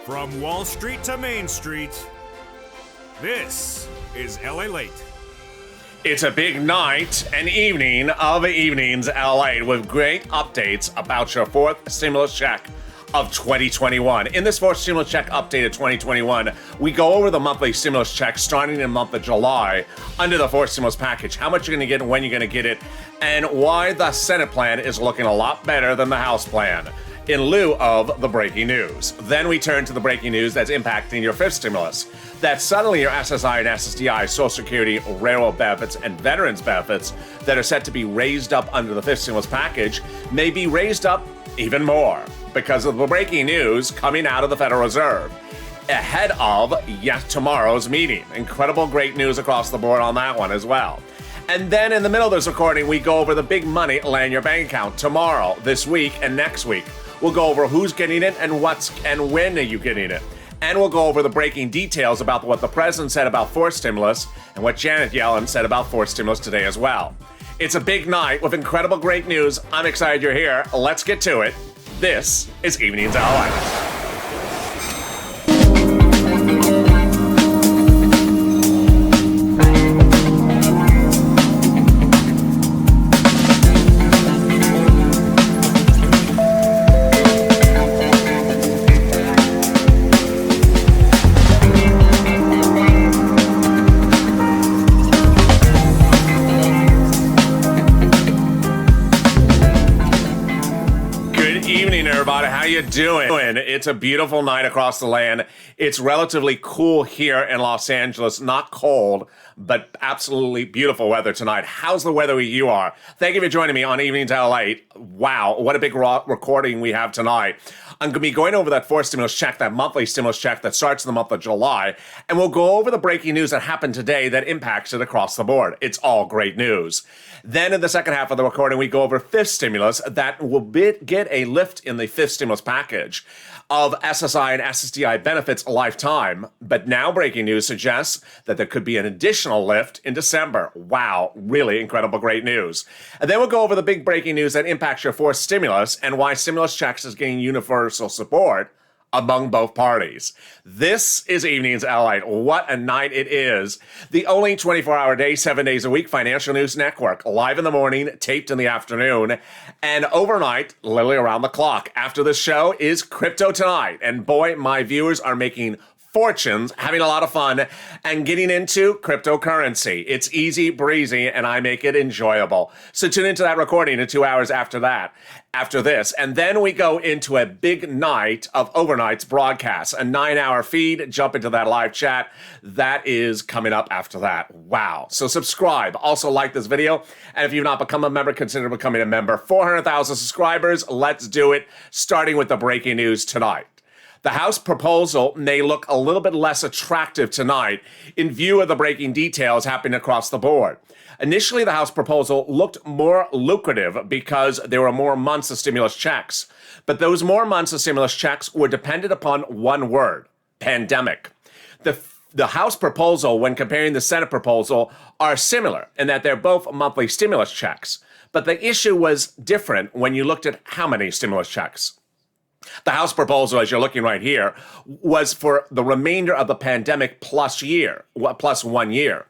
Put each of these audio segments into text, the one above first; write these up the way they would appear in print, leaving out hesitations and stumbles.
From Wall Street to Main Street, this is LALATE. It's a big night and evening of evenings, LA, with great updates about your fourth stimulus check of 2021. In this fourth stimulus check update of 2021, we go over the monthly stimulus check starting in the month of July under the fourth stimulus package, how much you're going to get and when you're going to get it, and why the Senate plan is looking a lot better than the House plan, in lieu of the breaking news. Then we turn to the breaking news that's impacting your fifth stimulus, that suddenly your SSI and SSDI, Social Security, railroad benefits, and veterans benefits that are set to be raised up under the fifth stimulus package may be raised up even more because of the breaking news coming out of the Federal Reserve ahead of tomorrow's meeting. Incredible great news across the board on that one as well. And then in the middle of this recording, we go over the big money land in your bank account tomorrow, this week, and next week. We'll go over who's getting it and when are you getting it. And we'll go over the breaking details about what the president said about fourth stimulus and what Janet Yellen said about fourth stimulus today as well. It's a big night with incredible great news. I'm excited you're here. Let's get to it. This is Evenings LA. How you doing? It's a beautiful night across the land. It's relatively cool here in Los Angeles. Not cold, but absolutely beautiful weather tonight. How's the weather where you are? Thank you for joining me on Evenings LA. Wow, what a big recording we have tonight. I'm going to be going over that fourth stimulus check, that monthly stimulus check that starts in the month of July, and we'll go over the breaking news that happened today that impacts it across the board. It's all great news. Then in the second half of the recording, we go over fifth stimulus that will get a lift in the fifth stimulus package of SSI and SSDI benefits a lifetime. But now breaking news suggests that there could be an additional lift in December. Wow, really incredible great news. And then we'll go over the big breaking news that impacts your fourth stimulus and why stimulus checks is getting universal support among both parties. This is Evenings LA. What a night it is. The only 24-hour day, 7 days a week financial news network. Live in the morning, taped in the afternoon, and overnight, literally around the clock. After this show is Crypto Tonight. And boy, my viewers are making fortunes, having a lot of fun, and getting into cryptocurrency. It's easy breezy, and I make it enjoyable. So tune into that recording in 2 hours after this. And then we go into a big night of overnight's broadcasts, a 9-hour feed. Jump into that live chat. That is coming up after that. Wow. So subscribe. Also like this video. And if you've not become a member, consider becoming a member. 400,000 subscribers. Let's do it. Starting with the breaking news tonight. The House proposal may look a little bit less attractive tonight in view of the breaking details happening across the board. Initially, the House proposal looked more lucrative because there were more months of stimulus checks. But those more months of stimulus checks were dependent upon one word: pandemic. The House proposal, when comparing the Senate proposal, are similar in that they're both monthly stimulus checks. But the issue was different when you looked at how many stimulus checks. The House proposal, as you're looking right here, was for the remainder of the pandemic plus 1 year.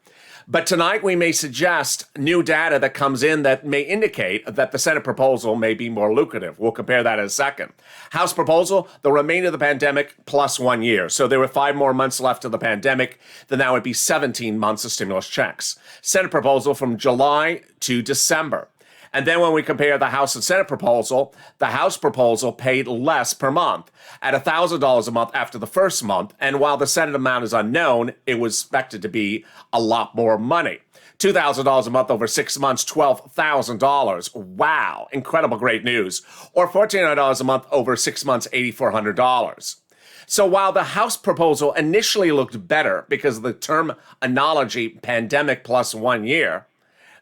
But tonight we may suggest new data that comes in that may indicate that the Senate proposal may be more lucrative. We'll compare that in a second. House proposal, the remainder of the pandemic plus 1 year. So there were 5 more months left of the pandemic, then that would be 17 months of stimulus checks. Senate proposal from July to December. And then when we compare the House and Senate proposal, the House proposal paid less per month at $1,000 a month after the first month. And while the Senate amount is unknown, it was expected to be a lot more money. $2,000 a month over 6 months, $12,000. Wow, incredible great news. Or $1,400 a month over 6 months, $8,400. So while the House proposal initially looked better because of the terminology pandemic plus 1 year,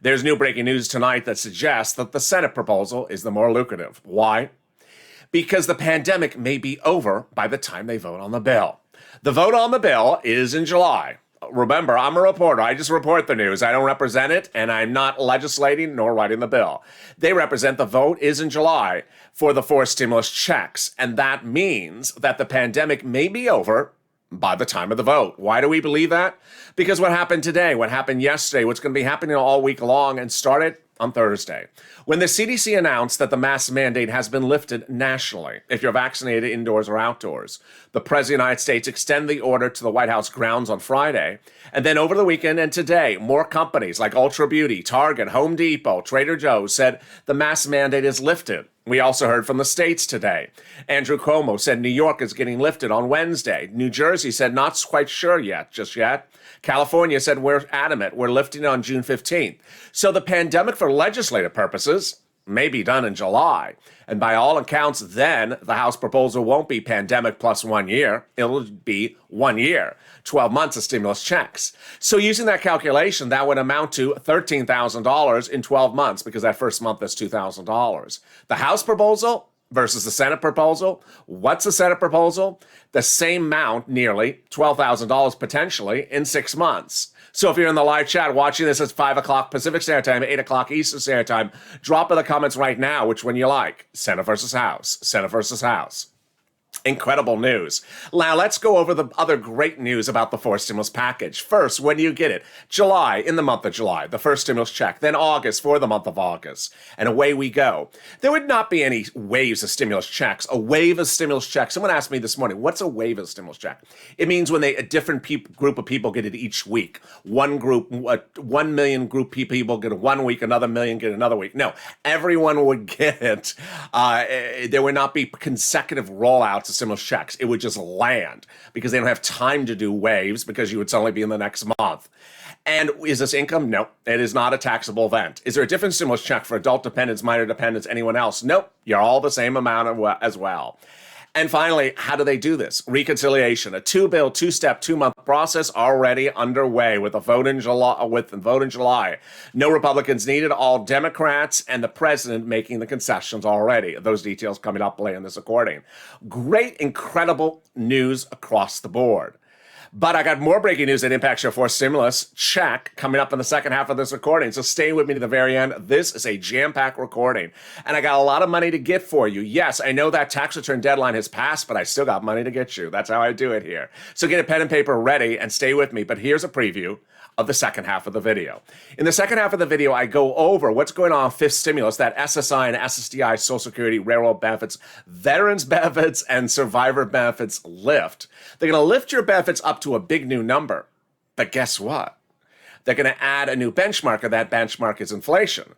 there's new breaking news tonight that suggests that the Senate proposal is the more lucrative. Why? Because the pandemic may be over by the time they vote on the bill. The vote on the bill is in July. remember, I'm a reporter. I just report the news. I don't represent it, and I'm not legislating nor writing the bill. They represent the vote is in July for the 4 stimulus checks, and that means that the pandemic may be over by the time of the vote. Why do we believe that? Because what happened today, what happened yesterday, what's going to be happening all week long and started on Thursday, when the CDC announced that the mask mandate has been lifted nationally, if you're vaccinated indoors or outdoors. The President of the United States extended the order to the White House grounds on Friday. And then over the weekend and today, more companies like Ultra Beauty, Target, Home Depot, Trader Joe's said the mask mandate is lifted. We also heard from the states today. Andrew Cuomo said New York is getting lifted on Wednesday. New Jersey said not quite sure just yet. California said we're adamant. We're lifting it on June 15th. So the pandemic for legislative purposes may be done in July. And by all accounts, then the House proposal won't be pandemic plus 1 year. It'll be 1 year, 12 months of stimulus checks. So using that calculation, that would amount to $13,000 in 12 months because that first month is $2,000. The House proposal versus the Senate proposal. What's the Senate proposal? The same amount, nearly $12,000 potentially in 6 months. So if you're in the live chat watching this at 5 o'clock Pacific Standard Time, 8 o'clock Eastern Standard Time, drop in the comments right now which one you like. Senate versus House. Senate versus House. Incredible news. Now, let's go over the other great news about the 4 stimulus package. First, when do you get it? July, in the month of July, the first stimulus check. Then August, for the month of August. And away we go. There would not be any waves of stimulus checks. A wave of stimulus checks. Someone asked me this morning, what's a wave of stimulus check? It means when a different group of people get it each week. One group, 1 million group people get it 1 week, another million get it another week. No, everyone would get it. There would not be consecutive rollouts of stimulus checks. It would just land because they don't have time to do waves because you would suddenly be in the next month. And is this income? No, it is not a taxable event. Is there a different stimulus check for adult dependents, minor dependents, anyone else? Nope, you're all the same amount as well. And finally, how do they do this? Reconciliation, a 2-bill, 2-step, 2-month process already underway with a vote in July. No Republicans needed, all Democrats, and the president making the concessions already. Those details coming up later in this recording. Great, incredible news across the board. But I got more breaking news that impacts your 4th stimulus check coming up in the second half of this recording. So stay with me to the very end. This is a jam-packed recording. And I got a lot of money to get for you. Yes, I know that tax return deadline has passed, but I still got money to get you. That's how I do it here. So get a pen and paper ready and stay with me. But here's a preview of the second half of the video. In the second half of the video, I go over what's going on with 5th stimulus, that SSI and SSDI, Social Security, railroad benefits, veterans benefits, and survivor benefits lift. They're going to lift your benefits up to a big new number. But guess what? They're going to add a new benchmark, and that benchmark is inflation.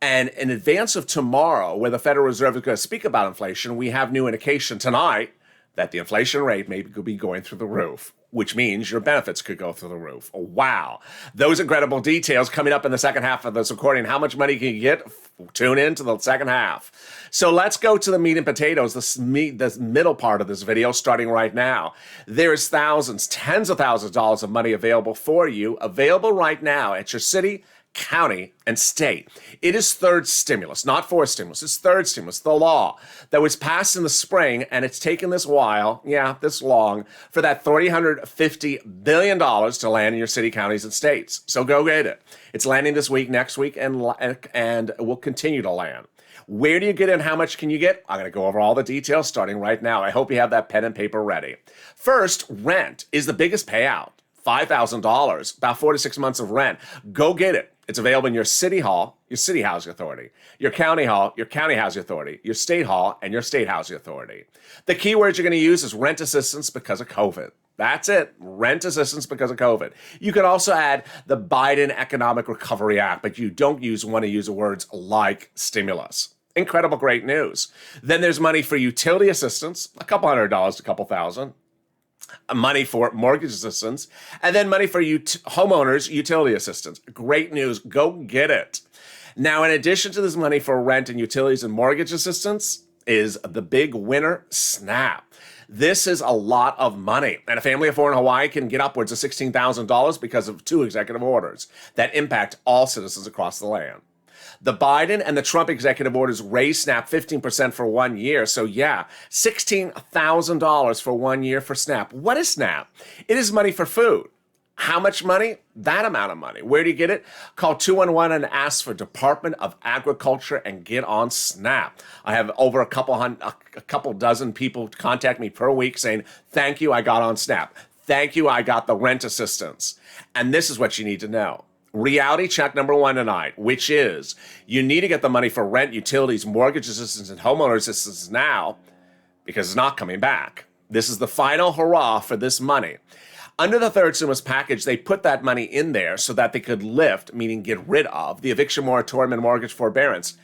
And in advance of tomorrow, where the Federal Reserve is going to speak about inflation, we have new indication tonight that the inflation rate may be going through the roof, which means your benefits could go through the roof. Wow. Those incredible details coming up in the second half of this recording. How much money can you get? Tune in to the second half. So let's go to the meat and potatoes, the middle part of this video, starting right now. There's thousands, tens of thousands of dollars of money available for you, available right now at your city, county, and state. It is 3rd stimulus, not 4th stimulus. It's 3rd stimulus, the law that was passed in the spring, and it's taken this while, this long, for that $350 billion to land in your city, counties, and states. So go get it. It's landing this week, next week, and will continue to land. Where do you get it and how much can you get? I'm going to go over all the details starting right now. I hope you have that pen and paper ready. First, rent is the biggest payout. $5,000, about 4 to 6 months of rent. Go get it. It's available in your city hall, your city housing authority, your county hall, your county housing authority, your state hall, and your state housing authority. The key words you're going to use is rent assistance because of COVID. That's it. Rent assistance because of COVID. You can also add the Biden Economic Recovery Act, but you don't want to use the words like stimulus. Incredible, great news. Then there's money for utility assistance, a couple $100 to a couple thousand. Money for mortgage assistance, and then money for homeowners utility assistance. Great news. Go get it. Now, in addition to this money for rent and utilities and mortgage assistance is the big winner, SNAP. This is a lot of money, and a family of 4 in Hawaii can get upwards of $16,000 because of 2 executive orders that impact all citizens across the land. The Biden and the Trump executive orders raised SNAP 15% for 1 year. So $16,000 for 1 year for SNAP. What is SNAP? It is money for food, How much money? That amount of money. Where do you get it? Call 211 and ask for Department of Agriculture and get on Snap. I have over a couple dozen people contact me per week saying, thank you, I got on Snap. Thank you, I got the rent assistance. And this is what you need to know. Reality check number one tonight, which is you need to get the money for rent, utilities, mortgage assistance, and homeowner assistance now because it's not coming back. This is the final hurrah for this money. Under the third stimulus package, they put that money in there so that they could lift, meaning get rid of, the eviction moratorium and mortgage forbearance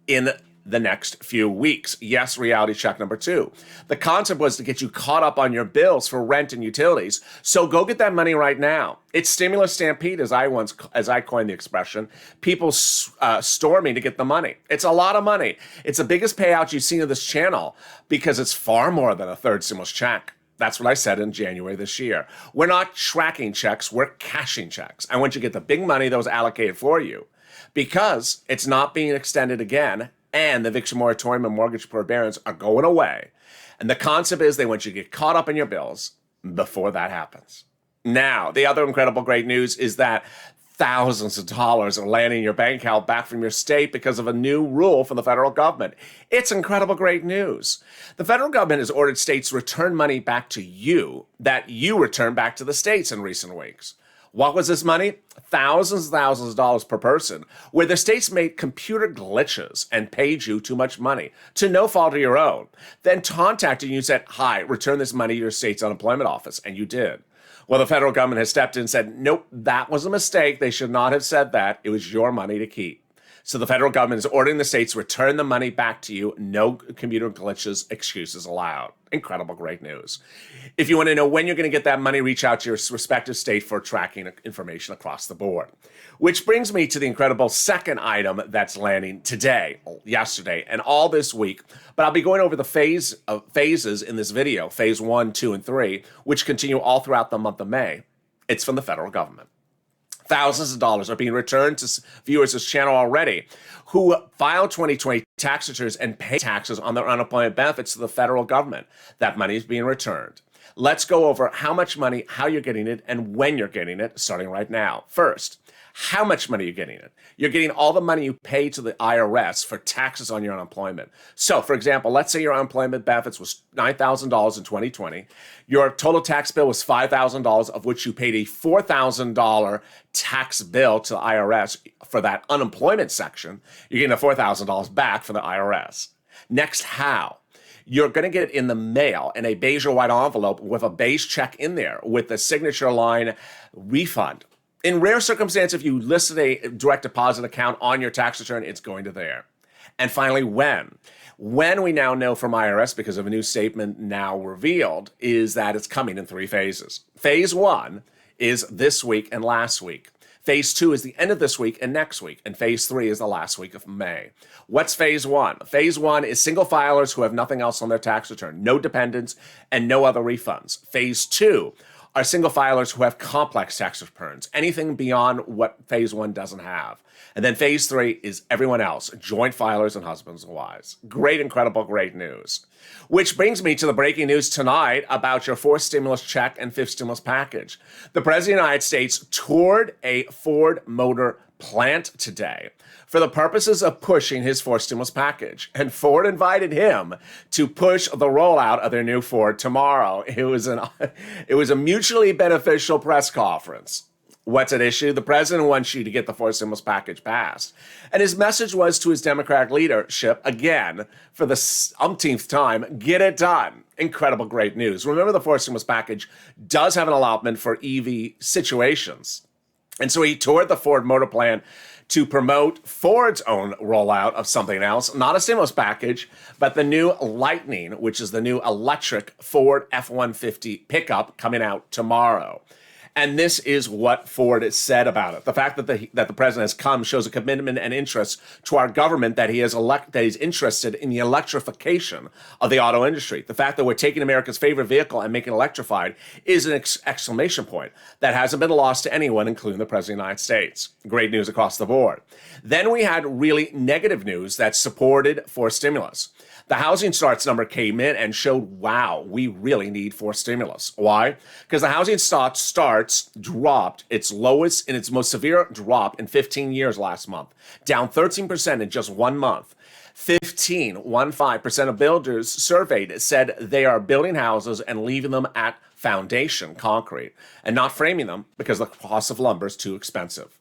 in the next few weeks. Yes, reality check number two. The concept was to get you caught up on your bills for rent and utilities. So go get that money right now. It's stimulus stampede, as I coined the expression. People storming to get the money. It's a lot of money. It's the biggest payout you've seen of this channel because it's far more than a third stimulus check. That's what I said in January this year. We're not tracking checks, we're cashing checks. I want you to get the big money that was allocated for you because it's not being extended again and the eviction moratorium and mortgage forbearance are going away. And the concept is they want you to get caught up in your bills before that happens. Now, the other incredible great news is that thousands of dollars are landing in your bank account back from your state because of a new rule from the federal government. It's incredible great news. The federal government has ordered states to return money back to you that you return back to the states in recent weeks. What was this money? Thousands of dollars per person, where the states made computer glitches and paid you too much money to no fault of your own. Then contacted you and said, hi, return this money to your state's unemployment office, and you did. Well, the federal government has stepped in and said, nope, that was a mistake. They should not have said that. It was your money to keep. So the federal government is ordering the states to return the money back to you. No computer glitches, excuses allowed. Incredible, great news. If you want to know when you're going to get that money, reach out to your respective state for tracking information across the board. Which brings me to the incredible second item that's landing today, yesterday, and all this week. But I'll be going over the phases in this video, phase 1, 2, and 3, which continue all throughout the month of May. It's from the federal government. Thousands of dollars are being returned to viewers of this channel already who filed 2020 tax returns and pay taxes on their unemployment benefits to the federal government. That money is being returned. Let's go over how much money, how you're getting it, and when you're getting it, starting right now. First, how much money you're getting it. You're getting all the money you pay to the IRS for taxes on your unemployment. So, for example, let's say your unemployment benefits was $9,000 in 2020. Your total tax bill was $5,000, of which you paid a $4,000 tax bill to the IRS for that unemployment section. You're getting the $4,000 back from the IRS. Next, how? You're going to get it in the mail in a beige or white envelope with a beige check in there with the signature line refund. In rare circumstance, if you listed a direct deposit account on your tax return, it's going to there. And finally, when? When we now know from IRS, because of a new statement now revealed, is that it's coming in 3 phases. Phase 1 is this week and last week. Phase 2 is the end of this week and next week. And phase 3 is the last week of May. What's phase 1? Phase 1 is single filers who have nothing else on their tax return, no dependents, and no other refunds. Phase 2 are single filers who have complex tax returns, anything beyond what phase 1 doesn't have. And then phase 3 is everyone else, joint filers and husbands and wives. Great, incredible, great news. Which brings me to the breaking news tonight about your 4th stimulus check and 5th stimulus package. The President of the United States toured a Ford Motor plant today for the purposes of pushing his 4th stimulus package. And Ford invited him to push the rollout of their new Ford tomorrow. It was a mutually beneficial press conference. What's at issue? The president wants you to get the 4th stimulus package passed. And his message was to his Democratic leadership, again, for the umpteenth time, get it done. Incredible, great news. Remember, the 4th stimulus package does have an allotment for EV situations. And so he toured the Ford Motor plant to promote Ford's own rollout of something else, not a stimulus package, but the new Lightning, which is the new electric Ford F-150 pickup coming out tomorrow. And this is what Ford has said about it. The fact that the president has come shows a commitment and interest to our government that he's interested in the electrification of the auto industry. The fact that we're taking America's favorite vehicle and making it electrified is an exclamation point that hasn't been lost to anyone, including the president of the United States. Great news across the board. Then we had really negative news that supported for stimulus. The housing starts number came in and showed, wow, we really need for stimulus. Why? Because the housing starts dropped its lowest and its most severe drop in 15 years last month, down 13% in just 1 month. 15% of builders surveyed said they are building houses and leaving them at foundation concrete and not framing them because the cost of lumber is too expensive.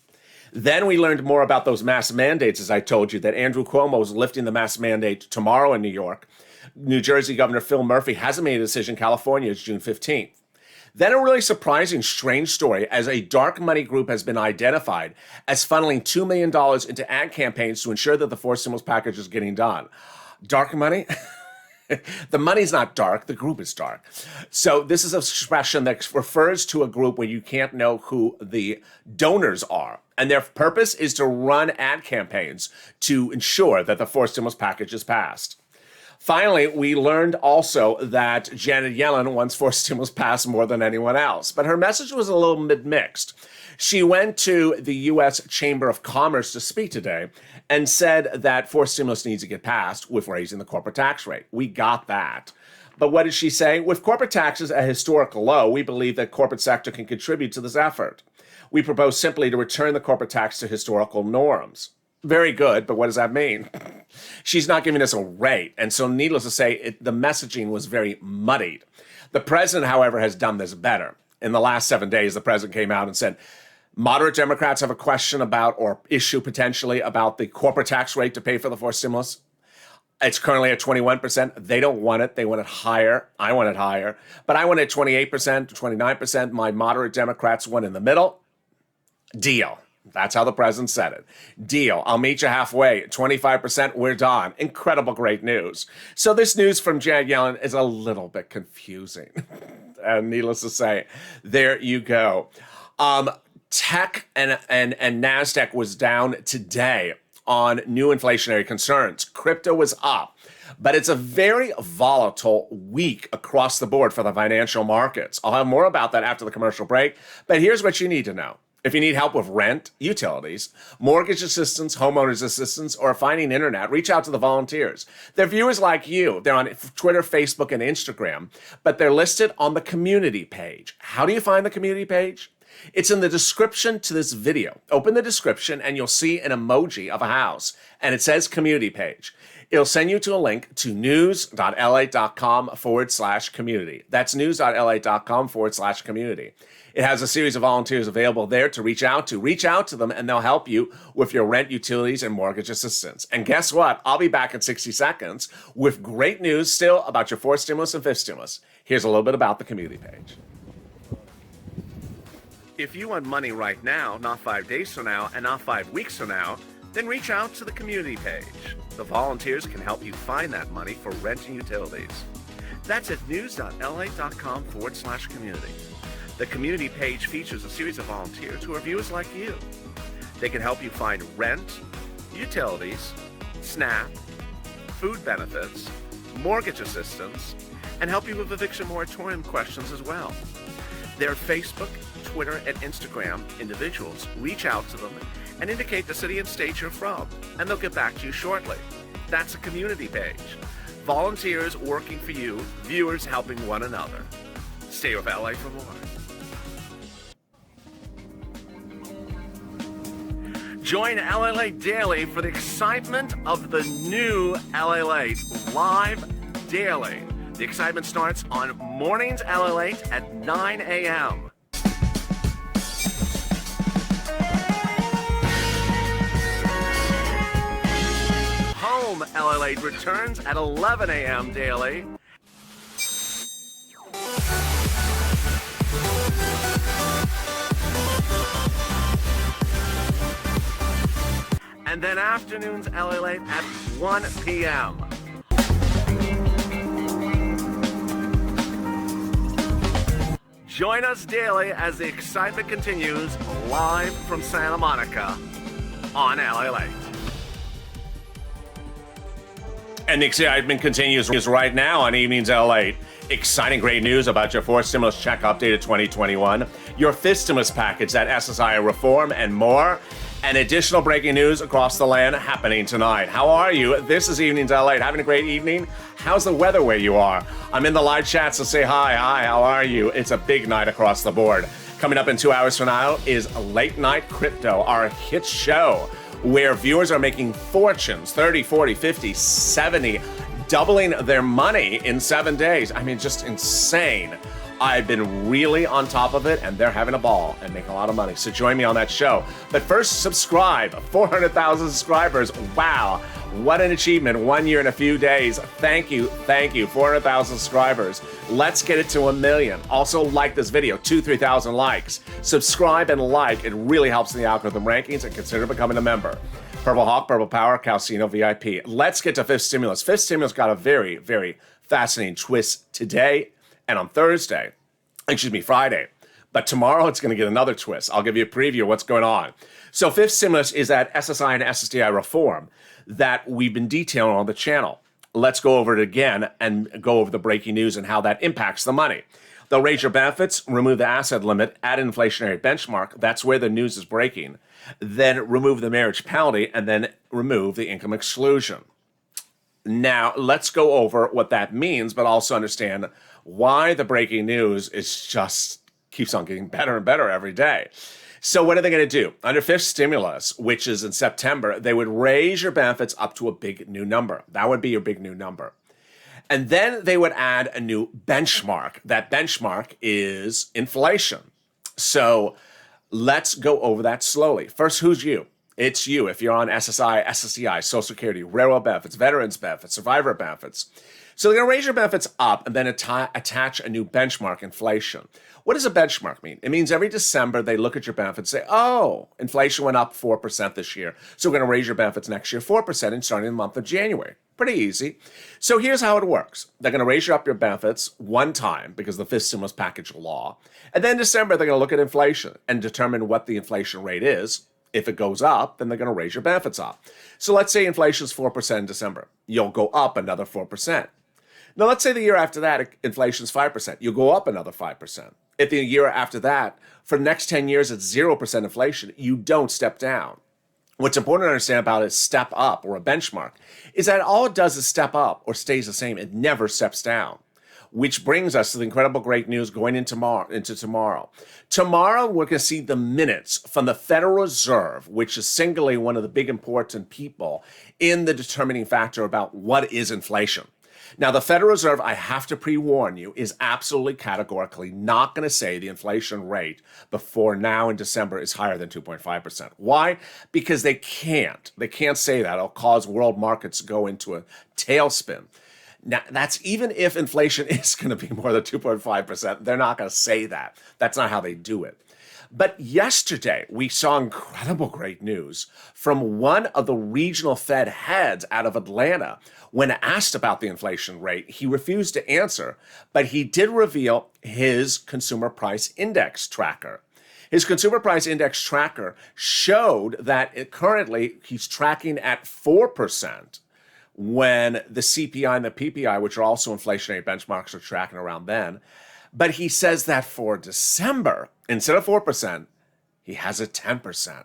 Then we learned more about those mask mandates, as I told you, that Andrew Cuomo is lifting the mask mandate tomorrow in New York. New Jersey Governor Phil Murphy hasn't made a decision. California is June 15th. Then a really surprising, strange story as a dark money group has been identified as funneling $2 million into ad campaigns to ensure that the fourth stimulus package is getting done. Dark money? The money's not dark, the group is dark. So this is an expression that refers to a group where you can't know who the donors are. And their purpose is to run ad campaigns to ensure that the fourth stimulus package is passed. Finally, we learned also that Janet Yellen wants fourth stimulus passed more than anyone else, but her message was a little mixed. She went to the U.S. Chamber of Commerce to speak today and said that fourth stimulus needs to get passed with raising the corporate tax rate. We got that. But what did she say? With corporate taxes at a historical low, we believe that corporate sector can contribute to this effort. We propose simply to return the corporate tax to historical norms. Very good, but what does that mean? She's not giving us a rate, and so needless to say, the messaging was very muddied. The president, however, has done this better. In the last 7 days, the president came out and said, moderate Democrats have a question about or issue potentially about the corporate tax rate to pay for the fourth stimulus. It's currently at 21%. They don't want it. They want it higher. I want it higher. But I want it 28% to 29%. My moderate Democrats want in the middle. Deal. That's how the president said it. Deal. I'll meet you halfway. 25%, we're done. Incredible, great news. So this news from Janet Yellen is a little bit confusing. And needless to say, there you go. Tech and NASDAQ was down today on new inflationary concerns. Crypto was up. But it's a very volatile week across the board for the financial markets. I'll have more about that after the commercial break. But here's what you need to know. If you need help with rent, utilities, mortgage assistance, homeowners assistance, or finding internet, reach out to the volunteers. They're viewers like you. They're on Twitter, Facebook, and Instagram, but they're listed on the community page. How do you find the community page? It's in the description to this video. Open the description and you'll see an emoji of a house, and it says community page. It'll send you to a link to news.la.com/community. That's news.la.com/community. It has a series of volunteers available there to reach out to. Reach out to them and they'll help you with your rent, utilities, and mortgage assistance. And guess what? I'll be back in 60 seconds with great news still about your fourth stimulus and fifth stimulus. Here's a little bit about the community page. If you want money right now, not 5 days from now, and not 5 weeks from now, then reach out to the community page. The volunteers can help you find that money for rent and utilities. That's at news.la.com/community. The community page features a series of volunteers who are viewers like you. They can help you find rent, utilities, SNAP, food benefits, mortgage assistance, and help you with eviction moratorium questions as well. Their Facebook, Twitter, and Instagram individuals reach out to them and indicate the city and state you're from, and they'll get back to you shortly. That's a community page. Volunteers working for you, viewers helping one another. Stay with LA for more. Join LALATE Daily for the excitement of the new LALATE live daily. The excitement starts on mornings LALATE at 9 a.m. Home LALATE returns at 11 a.m. daily. And then afternoons LALATE at 1 p.m. Join us daily as the excitement continues live from Santa Monica on LALATE. And the excitement continues right now on Evenings LALATE. Exciting great news about your fourth stimulus check updated 2021, your fifth stimulus package, that SSI reform, and more. And additional breaking news across the land happening tonight. How are you? This is Evenings LALATE. Having a great evening? How's the weather where you are? I'm in the live chat, so say hi. Hi, how are you? It's a big night across the board. Coming up in 2 hours from now is Late Night Crypto, our hit show, where viewers are making fortunes, 30, 40, 50, 70, doubling their money in 7 days. I mean, just insane. I've been really on top of it, and they're having a ball and making a lot of money. So join me on that show. But first, subscribe. 400,000 subscribers. Wow. What an achievement. 1 year and a few days. Thank you. Thank you. 400,000 subscribers. Let's get it to 1 million. Also, like this video. 3,000 likes. Subscribe and like. It really helps in the algorithm rankings, and consider becoming a member. Purple Hawk, Purple Power, Calcino VIP. Let's get to Fifth Stimulus. Fifth Stimulus got a very, very fascinating twist today and on Friday. But tomorrow it's going to get another twist. I'll give you a preview of what's going on. So Fifth Stimulus is that SSI and SSDI reform that we've been detailing on the channel. Let's go over it again and go over the breaking news and how that impacts the money. They'll raise your benefits, remove the asset limit, add an inflationary benchmark. That's where the news is breaking. Then remove the marriage penalty, and then remove the income exclusion. Now, let's go over what that means, but also understand why the breaking news is just keeps on getting better and better every day. So what are they going to do? Under Fifth Stimulus, which is in September, they would raise your benefits up to a big new number. That would be your big new number. And then they would add a new benchmark. That benchmark is inflation. So let's go over that slowly. First, who's you? It's you if you're on SSI, SSDI, Social Security, railroad benefits, veterans benefits, survivor benefits. So they're going to raise your benefits up and then attach a new benchmark, inflation. What does a benchmark mean? It means every December they look at your benefits and say, oh, inflation went up 4% this year, so we're going to raise your benefits next year 4% and starting in the month of January. Pretty easy. So here's how it works. They're going to raise up your benefits one time because of the Fifth Stimulus Package law. And then in December, they're going to look at inflation and determine what the inflation rate is. If it goes up, then they're going to raise your benefits up. So let's say inflation is 4% in December. You'll go up another 4%. Now, let's say the year after that, inflation is 5%. You'll go up another 5%. If the year after that, for the next 10 years, it's 0% inflation, you don't step down. What's important to understand about a step up or a benchmark is that all it does is step up or stays the same. It never steps down. Which brings us to the incredible great news going into tomorrow. Tomorrow, we're going to see the minutes from the Federal Reserve, which is singularly one of the big important people in the determining factor about what is inflation. Now, the Federal Reserve, I have to pre-warn you, is absolutely categorically not going to say the inflation rate before now in December is higher than 2.5%. Why? Because they can't. They can't say that. It'll cause world markets to go into a tailspin. Now, that's even if inflation is going to be more than 2.5%. They're not going to say that. That's not how they do it. But yesterday, we saw incredible great news from one of the regional Fed heads out of Atlanta. When asked about the inflation rate, he refused to answer, but he did reveal his consumer price index tracker. His consumer price index tracker showed that currently he's tracking at 4%. When the CPI and the PPI, which are also inflationary benchmarks, are tracking around then. But he says that for December, instead of 4%, he has a 10%.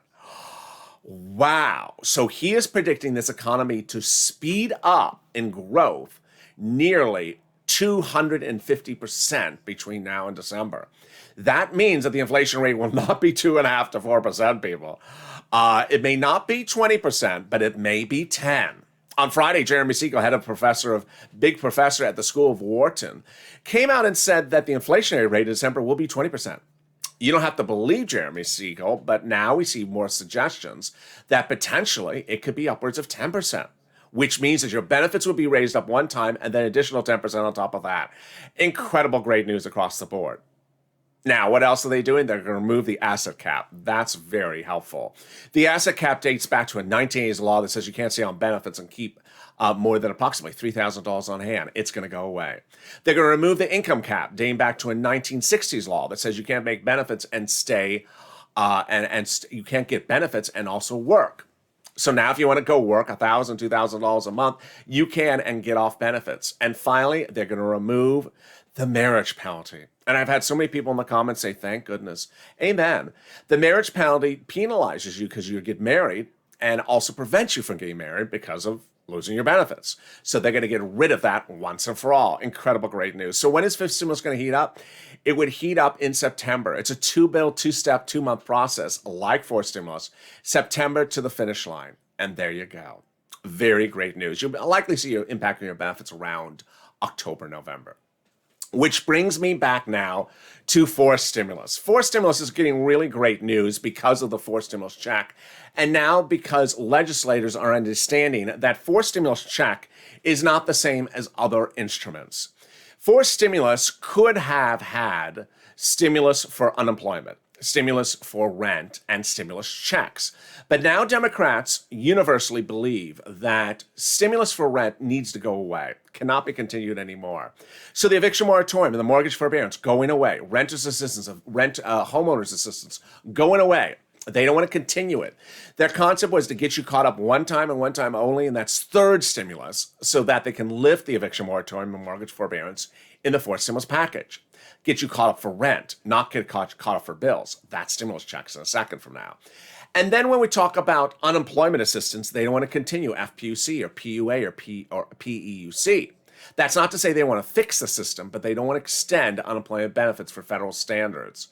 Wow. So he is predicting this economy to speed up in growth nearly 250% between now and December. That means that the inflation rate will not be 2.5% to 4%, people. It may not be 20%, but it may be 10%. On Friday, Jeremy Siegel, big professor at the School of Wharton, came out and said that the inflationary rate in December will be 20%. You don't have to believe Jeremy Siegel, but now we see more suggestions that potentially it could be upwards of 10%, which means that your benefits will be raised up one time and then additional 10% on top of that. Incredible great news across the board. Now, what else are they doing? They're going to remove the asset cap. That's very helpful. The asset cap dates back to a 1980s law that says you can't stay on benefits and keep more than approximately $3,000 on hand. It's going to go away. They're going to remove the income cap dating back to a 1960s law that says you can't make benefits and stay, you can't get benefits and also work. So now if you want to go work $1,000, $2,000 a month, you can and get off benefits. And finally, they're going to remove The marriage penalty. And I've had so many people in the comments say, thank goodness. Amen. The marriage penalty penalizes you because you get married and also prevents you from getting married because of losing your benefits. So they're going to get rid of that once and for all. Incredible, great news. So when is fifth stimulus going to heat up? It would heat up in September. It's a two-bill, two-step, two-month process, like fourth stimulus. September to the finish line. And there you go. Very great news. You'll likely see your impact on your benefits around October, November. Which brings me back now to fourth stimulus. Fourth stimulus is getting really great news because of the fourth stimulus check. And now because legislators are understanding that fourth stimulus check is not the same as other instruments. Fourth stimulus could have had stimulus for unemployment, stimulus for rent, and stimulus checks. But now Democrats universally believe that stimulus for rent needs to go away, cannot be continued anymore. So the eviction moratorium and the mortgage forbearance going away, renters assistance, homeowners assistance going away. They don't want to continue it. Their concept was to get you caught up one time and one time only, and that's third stimulus, so that they can lift the eviction moratorium and mortgage forbearance in the fourth stimulus package. Get you caught up for rent, not get caught up for bills. That's stimulus checks in a second from now. And then when we talk about unemployment assistance, they don't want to continue FPUC or PUA or PEUC. That's not to say they want to fix the system, but they don't want to extend unemployment benefits for federal standards.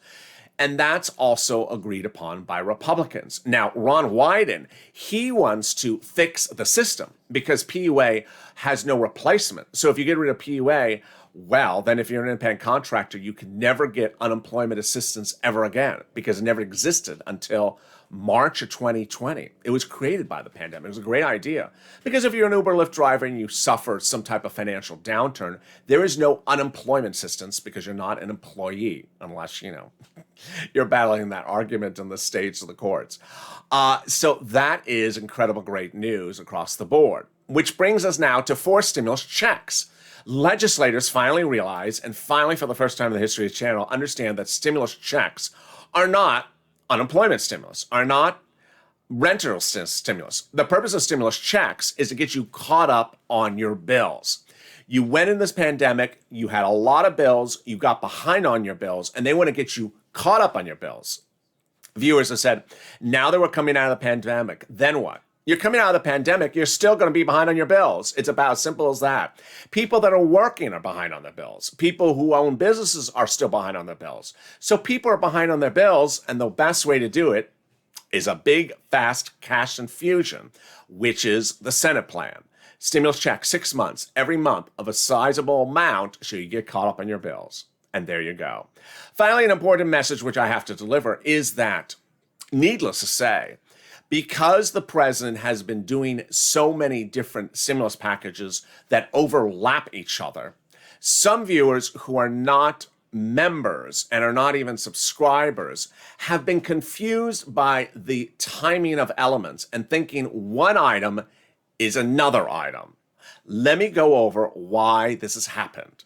And that's also agreed upon by Republicans. Now, Ron Wyden, he wants to fix the system because PUA has no replacement. So if you get rid of PUA, well, then if you're an independent contractor, you can never get unemployment assistance ever again because it never existed until March of 2020. It was created by the pandemic. It was a great idea because if you're an Uber Lyft driver and you suffer some type of financial downturn, there is no unemployment assistance because you're not an employee unless, you're battling that argument in the states of the courts. So that is incredible great news across the board, which brings us now to fourth stimulus checks. Legislators finally realize, and finally for the first time in the history of the channel, understand that stimulus checks are not unemployment stimulus, are not rental stimulus. The purpose of stimulus checks is to get you caught up on your bills. You went in this pandemic, you had a lot of bills, you got behind on your bills, and they want to get you caught up on your bills. Viewers have said, now that we're coming out of the pandemic, then what? You're coming out of the pandemic, you're still going to be behind on your bills. It's about as simple as that. People that are working are behind on their bills. People who own businesses are still behind on their bills. So people are behind on their bills, and the best way to do it is a big, fast cash infusion, which is the Senate plan. Stimulus check, 6 months, every month of a sizable amount so you get caught up on your bills. And there you go. Finally, an important message which I have to deliver is that, needless to say, because the president has been doing so many different stimulus packages that overlap each other, some viewers who are not members and are not even subscribers have been confused by the timing of elements and thinking one item is another item. Let me go over why this has happened.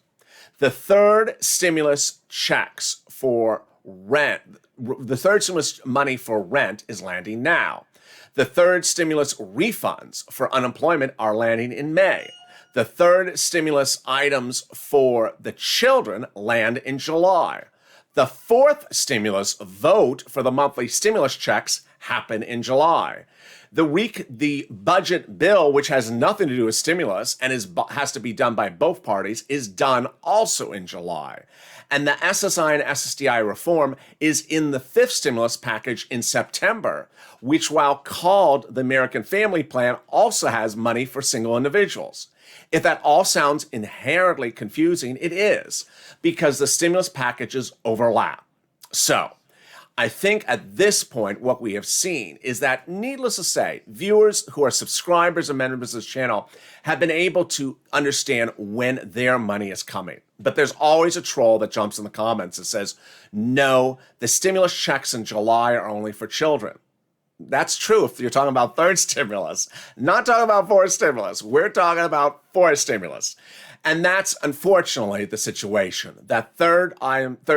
The third stimulus checks for rent, the third stimulus money for rent is landing now. The third stimulus refunds for unemployment are landing in May. The third stimulus items for the children land in July. The fourth stimulus vote for the monthly stimulus checks happen in July. The budget bill, which has nothing to do with stimulus and has to be done by both parties, is done also in July. And the SSI and SSDI reform is in the fifth stimulus package in September, which, while called the American Family Plan, also has money for single individuals. If that all sounds inherently confusing, it is, because the stimulus packages overlap. So, I think at this point, what we have seen is that, needless to say, viewers who are subscribers and members of this channel have been able to understand when their money is coming. But there's always a troll that jumps in the comments and says, no, the stimulus checks in July are only for children. That's true if you're talking about third stimulus, not talking about fourth stimulus. We're talking about fourth stimulus. And that's unfortunately the situation. That third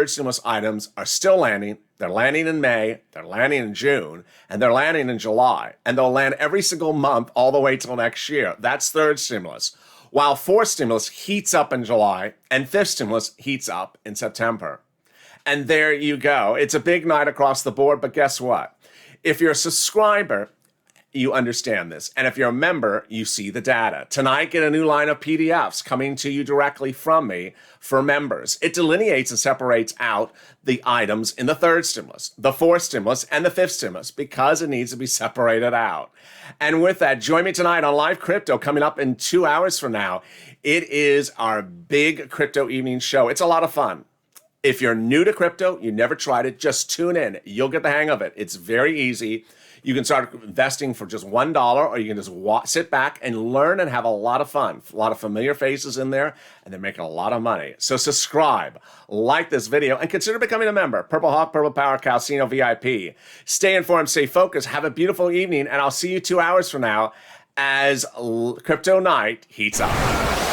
stimulus items are still landing. They're landing in May, they're landing in June, and they're landing in July. And they'll land every single month all the way till next year. That's third stimulus. while fourth stimulus heats up in July and fifth stimulus heats up in September. And there you go. It's a big night across the board, but guess what? If you're a subscriber, you understand this. And if you're a member, you see the data. Tonight, get a new line of PDFs coming to you directly from me for members. It delineates and separates out the items in the third stimulus, the fourth stimulus, and the fifth stimulus because it needs to be separated out. And with that, join me tonight on Live Crypto coming up in 2 hours from now. It is our big crypto evening show. It's a lot of fun. If you're new to crypto, you never tried it, just tune in. You'll get the hang of it. It's very easy. You can start investing for just $1, or you can just sit back and learn and have a lot of fun. A lot of familiar faces in there, and they're making a lot of money. So subscribe, like this video, and consider becoming a member. Purple Hawk, Purple Power, Calcino VIP. Stay informed, stay focused, have a beautiful evening, and I'll see you 2 hours from now as Crypto Night heats up.